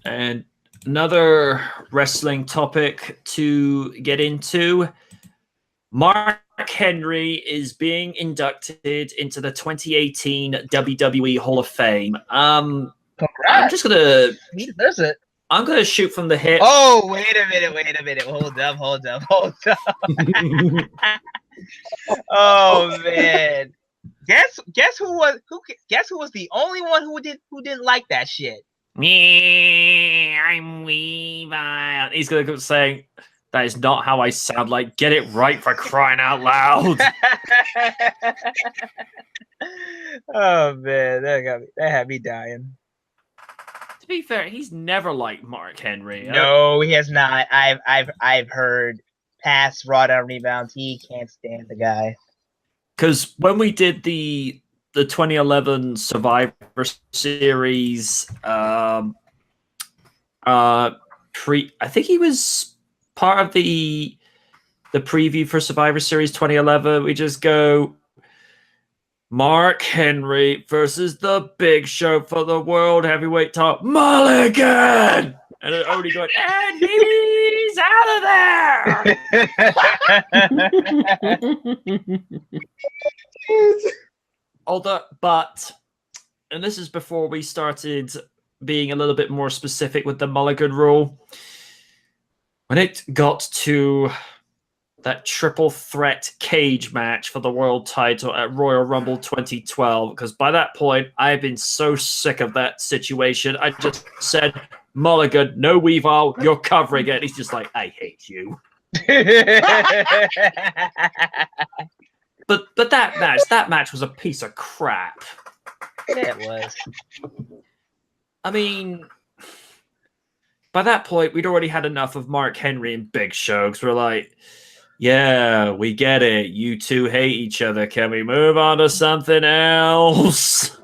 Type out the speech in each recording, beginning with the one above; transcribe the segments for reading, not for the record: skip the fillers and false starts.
And another wrestling topic to get into. Mark Henry is being inducted into the 2018 WWE Hall of Fame. I'm just gonna He deserves it. I'm gonna shoot from the hip. Oh, wait a minute. Hold up. Oh man. Guess who was the only one who didn't like that shit? Me, I'm Weavile. He's gonna go saying, "That is not how I sound like. Get it right for crying out loud." Oh man, that had me dying. To be fair, he's never liked Mark Henry. No, he has not. I've heard past Raw Down Rebounds, he can't stand the guy. Because when we did the 2011 Survivor Series, I think he was part of the preview for Survivor Series 2011. We just go Mark Henry versus the Big Show for the World Heavyweight Title, Mulligan, and it only going, and he's out of there. But this is before we started being a little bit more specific with the Mulligan rule. When it got to that triple threat cage match for the world title at Royal Rumble 2012, because by that point, I've been so sick of that situation. I just said, Mulligan, no Weavile, you're covering it. He's just like, I hate you. But that match was a piece of crap. It was. I mean, by that point, we'd already had enough of Mark Henry and Big Show, because we're like, yeah, we get it. You two hate each other. Can we move on to something else?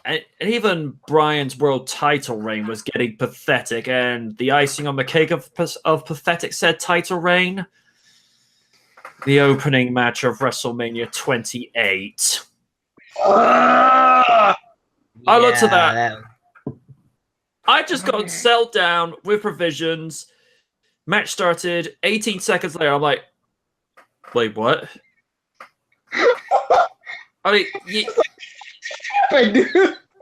And even Bryan's world title reign was getting pathetic, and the icing on the cake of pathetic said title reign, the opening match of WrestleMania 28. I looked at that. I just got settled down with provisions. Match started. 18 seconds later, I'm like, wait, what? I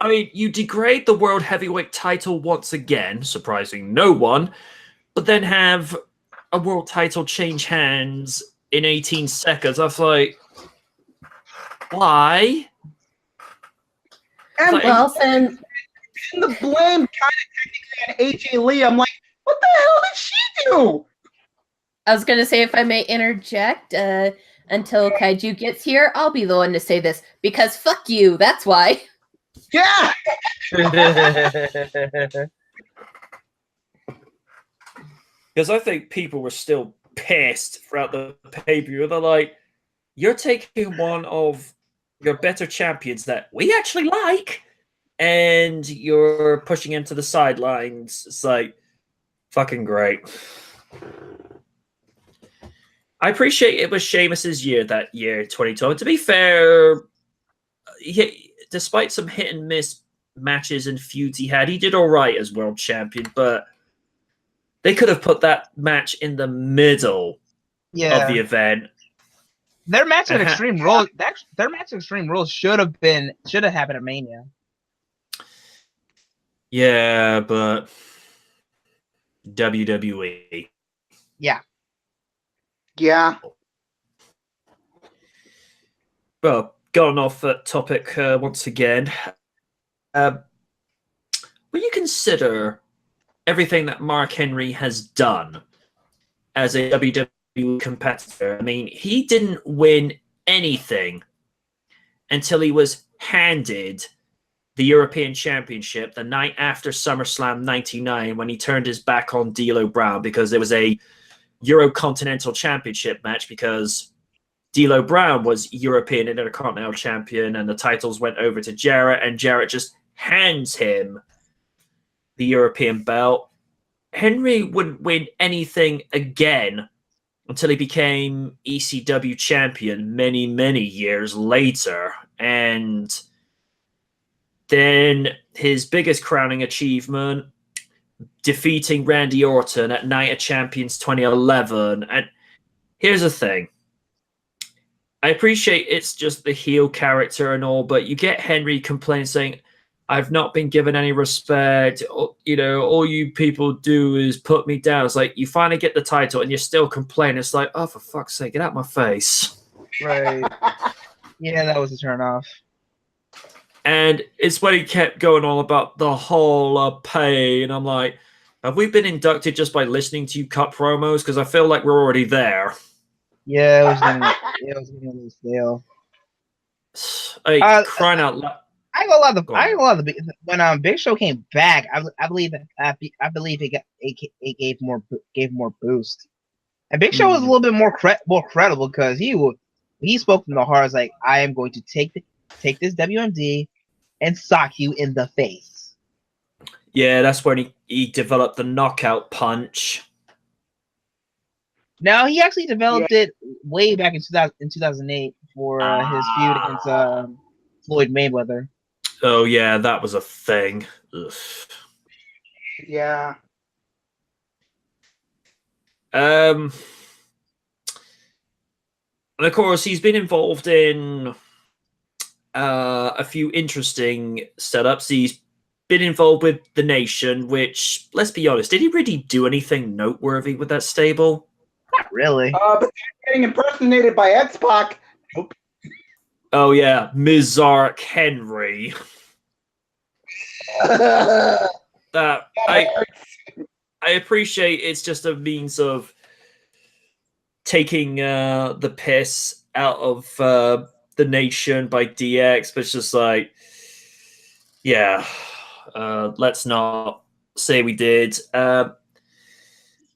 mean, you degrade the World Heavyweight title once again, surprising no one, but then have a world title change hands in 18 seconds. I was like, why? And and the blame kind of technically on AJ Lee. I'm like, what the hell did she do? I was going to say, if I may interject, until Kaiju gets here, I'll be the one to say this, because fuck you, that's why. Yeah! Because I think people were still pissed throughout the pay-per-view. They're like, you're taking one of your better champions that we actually like, and you're pushing him to the sidelines. It's like, fucking great. I appreciate it was Sheamus's year that year, 2012. To be fair, despite some hit and miss matches and feuds he had, he did all right as world champion, but they could have put that match in the middle of the event. Their match at Extreme Rules, should have happened at Mania. Yeah, but WWE. Yeah. Yeah. Well, going off that topic once again, when you consider everything that Mark Henry has done as a WWE competitor, I mean, he didn't win anything until he was handed the European Championship the night after SummerSlam 99 when he turned his back on D'Lo Brown, because there was a Eurocontinental Championship match, because D'Lo Brown was European Intercontinental Champion and the titles went over to Jarrett, and Jarrett just hands him the European belt. Henry wouldn't win anything again until he became ECW champion many, many years later. And then his biggest crowning achievement, defeating Randy Orton at Night of Champions 2011. And here's the thing. I appreciate it's just the heel character and all, but you get Henry complaining, saying, I've not been given any respect. You know, all you people do is put me down. It's like, you finally get the title and you're still complaining. It's like, oh, for fuck's sake, get out of my face. Right. Yeah, that was a turnoff. And it's when he kept going on about the Hall of Fame. And I'm like, have we been inducted just by listening to you cut promos? Because I feel like we're already there. Yeah, it was getting a little stale. Hey, crying out loud. I ain't gonna lie. When Big Show came back, I believe it gave more boost. And Big Show was a little bit more credible because he spoke from the heart. It's like, I am going to take this WMD and sock you in the face. Yeah, that's when he developed the knockout punch. Now he actually developed it way back in 2008 for his feud against Floyd Mayweather. Oh yeah, that was a thing. Ugh. Yeah. And of course, he's been involved in a few interesting setups. He's been involved with The Nation, which, let's be honest, did he really do anything noteworthy with that stable? Not really. But getting impersonated by X-Pac. Nope. Oh yeah, Mizark Henry. That I appreciate. It's just a means of taking the piss out of The Nation by DX, but it's just like, yeah, let's not say we did. Then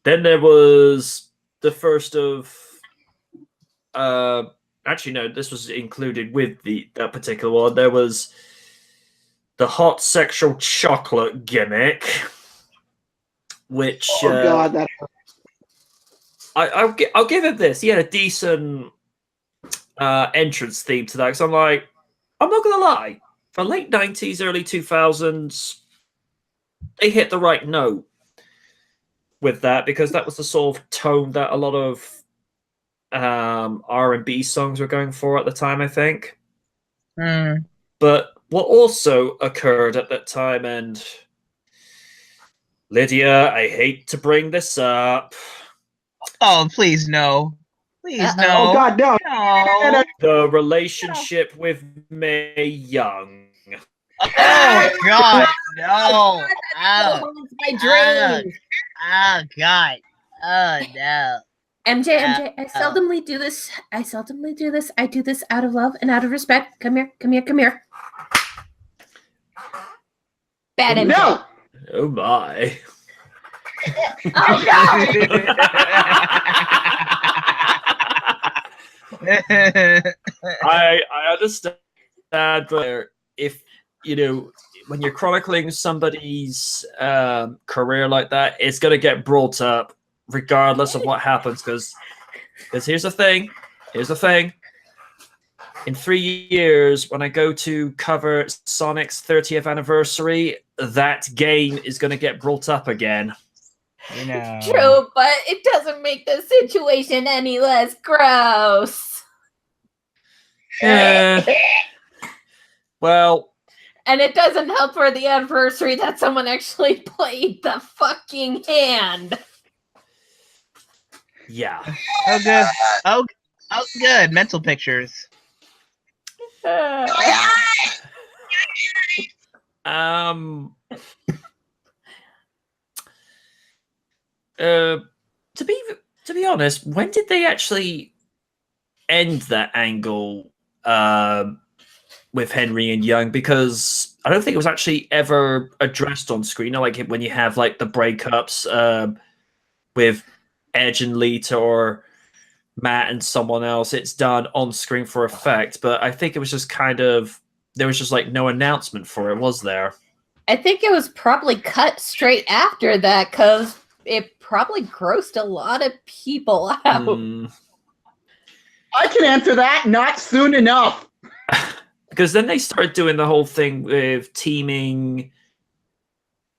there was the first of actually no, this was included with that particular one. There was the hot sexual chocolate gimmick, which God, that hurt. I'll give it this. He had a decent entrance theme to that, because I'm like, I'm not gonna lie, for late 90s, early 2000s, they hit the right note with that, because that was the sort of tone that a lot of R&B songs were going for at the time, I think. But what also occurred at that time, and Lydia, I hate to bring this up. Oh, please no. Please no. Oh God, no. No. The relationship with Mae Young. Oh God, no. It's my dream. Oh God. Oh no. MJ, I seldomly do this. I do this out of love and out of respect. Come here. Bad MJ. No. Oh my. Oh God. I understand, but if you know, when you're chronicling somebody's career like that, it's gonna get brought up regardless of what happens. Because here's the thing. In 3 years, when I go to cover Sonic's 30th anniversary, that game is going to get brought up again. You know. True, but it doesn't make the situation any less gross. Well, and it doesn't help for the anniversary that someone actually played the fucking hand. Yeah. Oh good. Oh good. Mental pictures. To be honest, when did they actually end that angle with Henry and Young? Because I don't think it was actually ever addressed on screen. You know, like when you have like the breakups with Edge and Lita, or Matt and someone else, it's done on screen for effect. But I think it was just kind of, there was just like no announcement for it, was there? I think it was probably cut straight after that, because it probably grossed a lot of people out. I can answer that. Not soon enough. Because then they started doing the whole thing with teaming.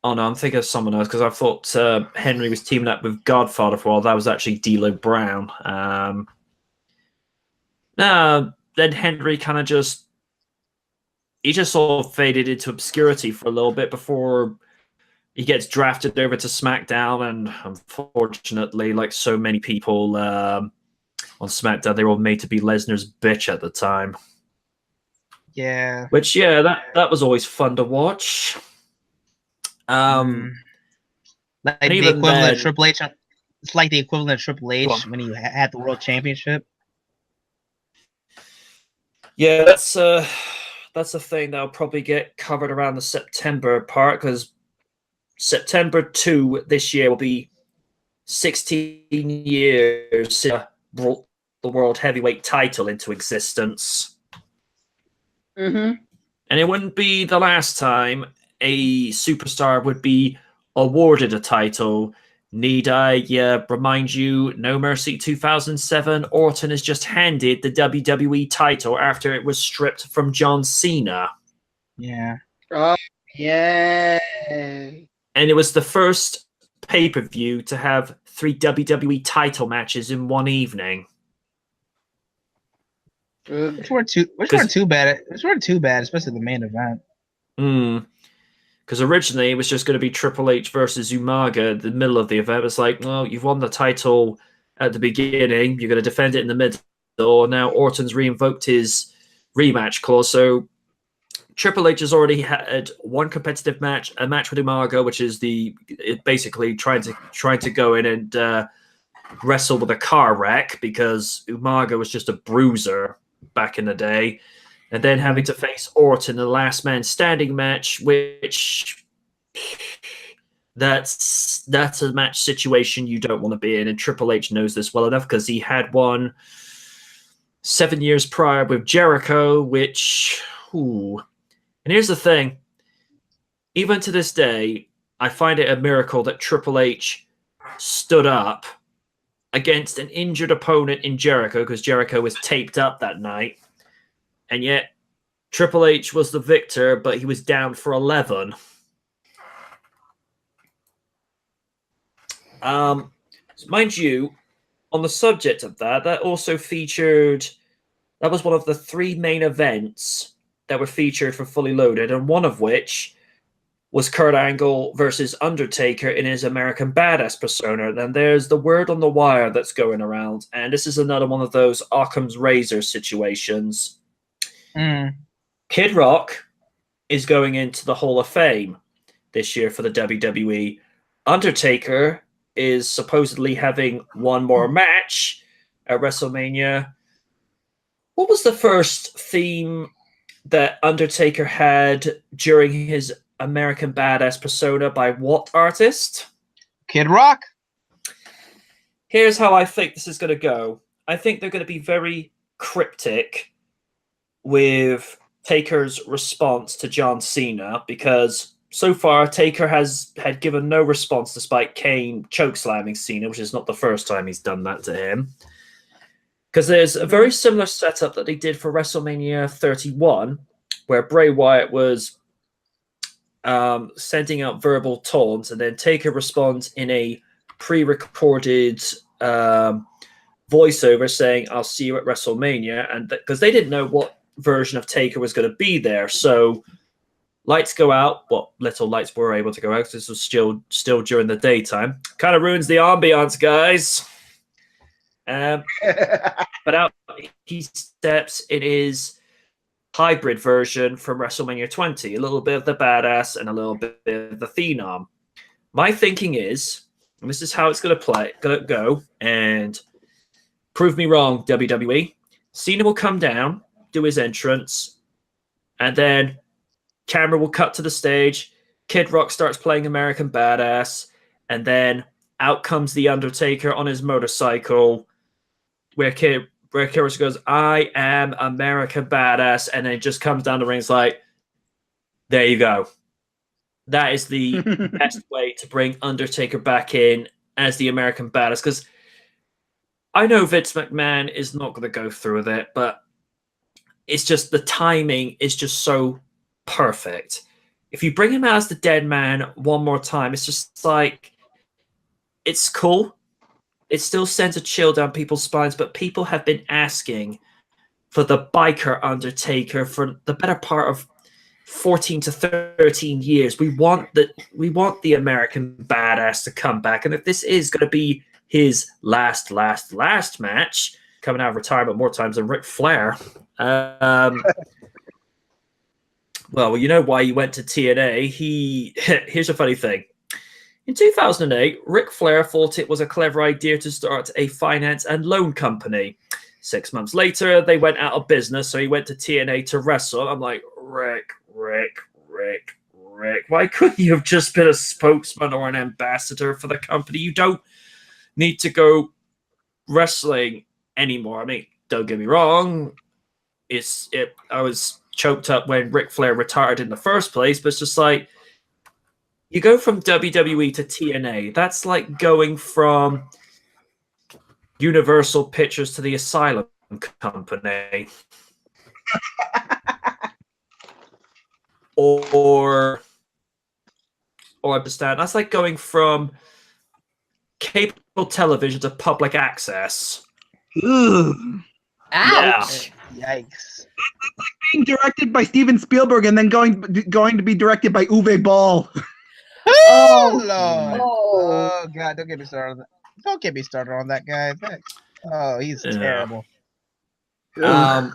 Oh no, I'm thinking of someone else because I thought Henry was teaming up with Godfather for a while. That was actually D'Lo Brown. Then Henry kind of just sort of faded into obscurity for a little bit before he gets drafted over to SmackDown, and unfortunately, like so many people on SmackDown, they were all made to be Lesnar's bitch at the time. Yeah. Which, that was always fun to watch. Like the equivalent of Triple H. It's like the equivalent of Triple H when he had the World Championship. Yeah, that's a thing that'll probably get covered around the September part, because September 2 this year will be 16 years since brought the World Heavyweight title into existence. Mm-hmm. And it wouldn't be the last time a superstar would be awarded a title. Need I remind you, No Mercy 2007, Orton is just handed the WWE title after it was stripped from John Cena. Yeah. Oh, yeah. And it was the first pay-per-view to have 3 WWE title matches in one evening. Which weren't too bad, especially the main event. Because originally it was just going to be Triple H versus Umaga in the middle of the event. It was like, well, you've won the title at the beginning, you're going to defend it in the middle. Now Orton's reinvoked his rematch clause, so Triple H has already had one competitive match, a match with Umaga, which is basically trying to go in and wrestle with a car wreck, because Umaga was just a bruiser back in the day. And then having to face Orton in the last man standing match, which that's a match situation you don't want to be in. And Triple H knows this well enough because he had one 7 years prior with Jericho, which, and here's the thing. Even to this day, I find it a miracle that Triple H stood up against an injured opponent in Jericho, because Jericho was taped up that night. And yet, Triple H was the victor, but he was down for 11. Mind you, on the subject of that also featured... That was one of the 3 main events that were featured for Fully Loaded, and one of which was Kurt Angle versus Undertaker in his American Badass persona. Then there's the word on the wire that's going around, and this is another one of those Occam's razor situations. Kid Rock is going into the Hall of Fame this year for the WWE. Undertaker is supposedly having one more match at WrestleMania. What was the first theme that Undertaker had during his American Badass persona by what artist? Kid Rock. Here's how I think this is going to go. I think they're going to be very cryptic with Taker's response to John Cena, because so far Taker had given no response despite Kane chokeslamming Cena, which is not the first time he's done that to him. Because there's a very similar setup that they did for WrestleMania 31, where Bray Wyatt was sending out verbal taunts, and then Taker responds in a pre-recorded voiceover saying, "I'll see you at WrestleMania," and because they didn't know what version of Taker was going to be there, so lights go out. Well, little lights were able to go out. This was still during the daytime. Kind of ruins the ambiance, guys. But out he steps in his hybrid version from WrestleMania 20, a little bit of the badass and a little bit of the phenom. My thinking is, and this is how it's going to go, and prove me wrong, WWE. Cena will come down, do his entrance, and then camera will cut to the stage. Kid Rock starts playing American Badass, and then out comes the Undertaker on his motorcycle, where Kid Rock goes, "I am American Badass," and then just comes down the ring. It's like, there you go. That is the best way to bring Undertaker back in as the American Badass, because I know Vince McMahon is not going to go through with it, but it's just the timing is just so perfect. If you bring him out as the dead man one more time, it's just like, it's cool. It still sends a chill down people's spines, but people have been asking for the biker Undertaker for the better part of 14 to 13 years. We want the American badass to come back, and if this is going to be his last match, coming out of retirement more times than Ric Flair, well, you know why he went to TNA. Here's a funny thing. In 2008, Ric Flair thought it was a clever idea to start a finance and loan company. 6 months later, they went out of business, so he went to TNA to wrestle. I'm like, Rick. Why couldn't you have just been a spokesman or an ambassador for the company? You don't need to go wrestling anymore. I mean, don't get me wrong. I was choked up when Ric Flair retired in the first place, but it's just like, you go from WWE to TNA. That's like going from Universal Pictures to the Asylum Company. or understand. That's like going from cable television to public access. Ooh. Ouch. Yeah. Yikes. Being directed by Steven Spielberg and then going to be directed by Uwe Ball. Oh Lord! Oh. Oh God! Don't get me started on that. Don't get me started on that guy. Oh, he's terrible.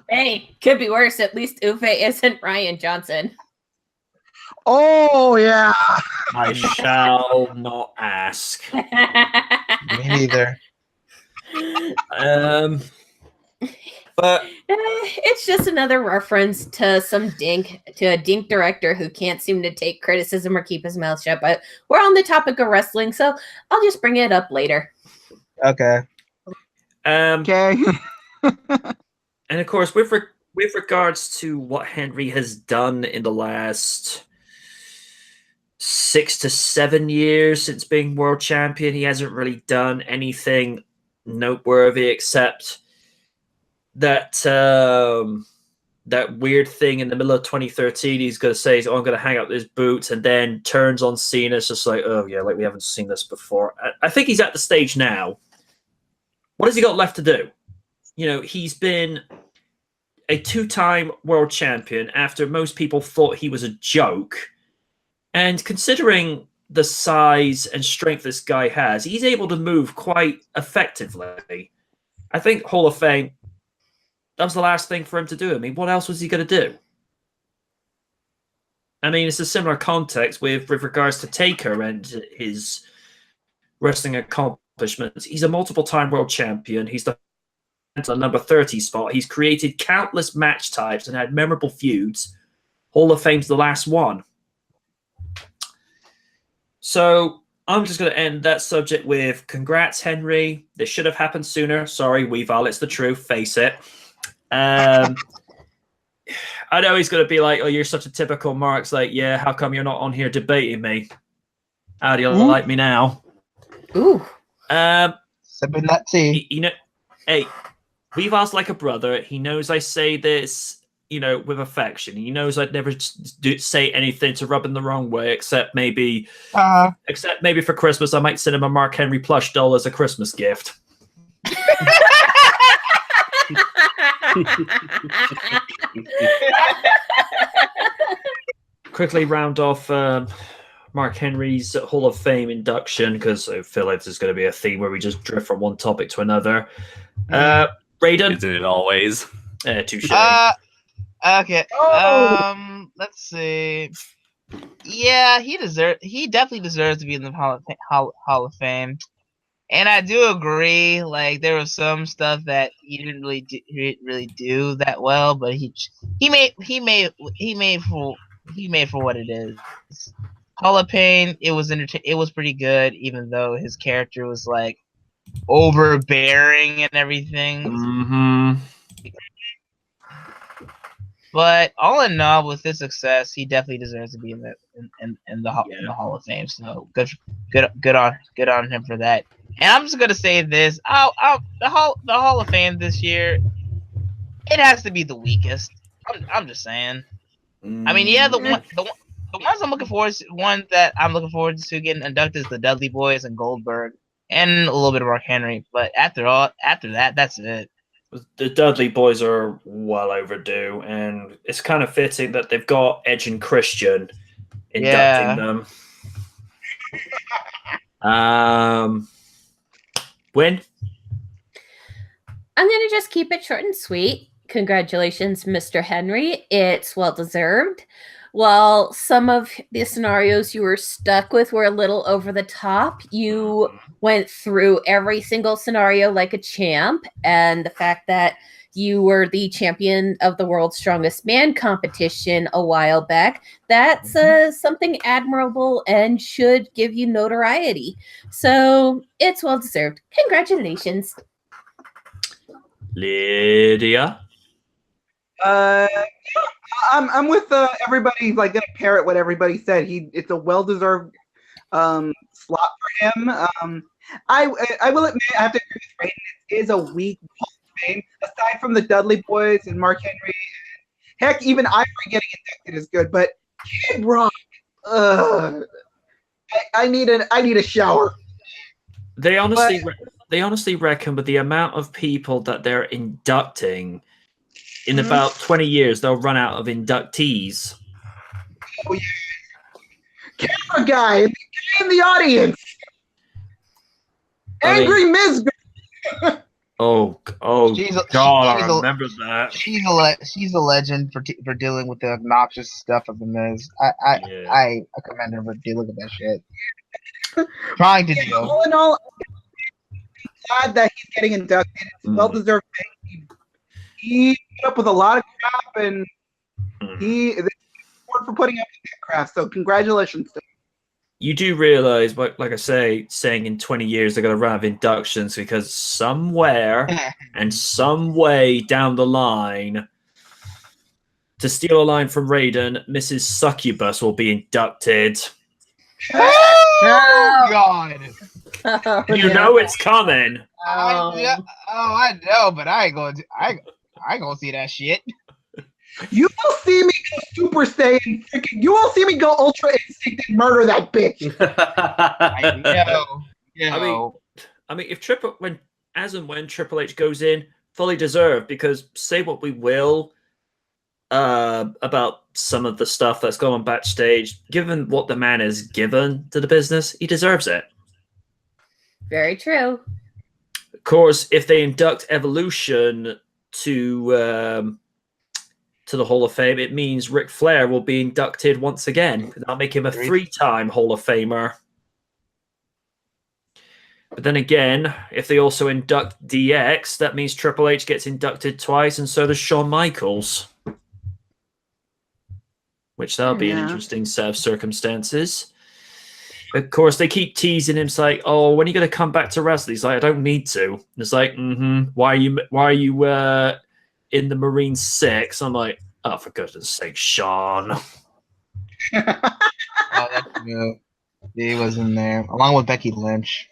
Hey, could be worse. At least Uwe isn't Ryan Johnson. Oh yeah. I shall not ask. Me neither. But It's just another reference to a dink director who can't seem to take criticism or keep his mouth shut. But we're on the topic of wrestling, so I'll just bring it up later. Okay. Okay. And of course, with regards to what Henry has done in the last 6 to 7 years since being world champion, he hasn't really done anything noteworthy except that weird thing in the middle of 2013. He's going to say, "Oh, I'm going to hang up his boots," and then turns on Cena. It's just like, oh yeah, like we haven't seen this before. I think he's at the stage now. What has he got left to do? You know, he's been a 2-time world champion after most people thought he was a joke. And considering the size and strength this guy has, he's able to move quite effectively. I think Hall of Fame, that was the last thing for him to do. I mean, what else was he going to do? I mean, it's a similar context with regards to Taker and his wrestling accomplishments. He's a multiple-time world champion. He's the number 30 spot. He's created countless match types and had memorable feuds. Hall of Fame's the last one. So I'm just going to end that subject with congrats, Henry. This should have happened sooner. Sorry, Weevil, it's the truth. Face it. I know he's going to be like, oh, you're such a typical Mark's like, yeah, how come you're not on here debating me? How do you like me now? Ooh. Sipping that tea. You know, hey, Weevil's like a brother. He knows I say this, you know, with affection. He knows I'd never say anything to rub him the wrong way, except maybe for Christmas, I might send him a Mark Henry plush doll as a Christmas gift. Quickly round off Mark Henry's Hall of Fame induction, because I feel like there's going to be a theme where we just drift from one topic to another. Raiden, isn't it always? Touche. Okay. Let's see. Yeah, he definitely deserves to be in the Hall of Fame. And I do agree. Like, there was some stuff that he didn't really do that well, but he made for what it is. Hall of Fame. It was pretty good, even though his character was like overbearing and everything. Mm-hmm. But all in all, with his success, he definitely deserves to be in the Hall of Fame. So good on him for that. And I'm just gonna say this: the Hall of Fame this year, it has to be the weakest. I'm just saying. I mean, yeah, the ones I'm looking forward to, one that I'm looking forward to getting inducted is the Dudley Boys and Goldberg, and a little bit of Mark Henry. But after that, that's it. The Dudley Boys are well overdue, and it's kind of fitting that they've got Edge and Christian inducting them. When? I'm going to just keep it short and sweet. Congratulations, Mr. Henry. It's well deserved. While some of the scenarios you were stuck with were a little over the top, you went through every single scenario like a champ. And the fact that you were the champion of the World's Strongest Man competition a while back, that's something admirable and should give you notoriety. So it's well deserved. Congratulations. Lydia? I'm with everybody. Like, gonna parrot what everybody said. It's a well-deserved slot for him. I will admit, I have to agree with Raiden. It is a weak Hall of Fame. Aside from the Dudley Boys and Mark Henry, heck, even Ivory getting inducted is good. But Kid Rock, I need a shower. They honestly reckon with the amount of people that they're inducting, in about 20 years, they'll run out of inductees. Oh, yeah. Camera guy in the audience. Angry Miz. Oh, God, I remember that. She's a legend for dealing with the obnoxious stuff of the Miz. I commend her for dealing with that shit. Trying to deal. All in all, I'm glad that he's getting inducted. It's well deserved. He put up with a lot of crap, and he's for putting up with that crap. So congratulations to him. You do realize, like I say, saying in 20 years they're going to run out of inductions because somewhere and some way down the line, to steal a line from Raiden, Mrs. Succubus will be inducted. Oh, God. You know it's coming. I know, but I ain't gonna see that shit. You will see me go Super Saiyan. You will see me go Ultra Instinct and murder that bitch. I mean, if when Triple H goes in, fully deserved, because say what we will about some of the stuff that's going on backstage, given what the man is given to the business, he deserves it. Very true. Of course, if they induct Evolution to the Hall of Fame, it means Ric Flair will be inducted once again. That'll make him a 3-time Hall of Famer. But then again, if they also induct DX, that means Triple H gets inducted twice, and so does Shawn Michaels. Which that'll be an interesting set of circumstances. Of course, they keep teasing him. It's like, oh, when are you going to come back to wrestle? He's like, I don't need to. And it's like, why are you in the Marine 6? I'm like, oh, for goodness sake, Sean. That's good. He was in there, along with Becky Lynch.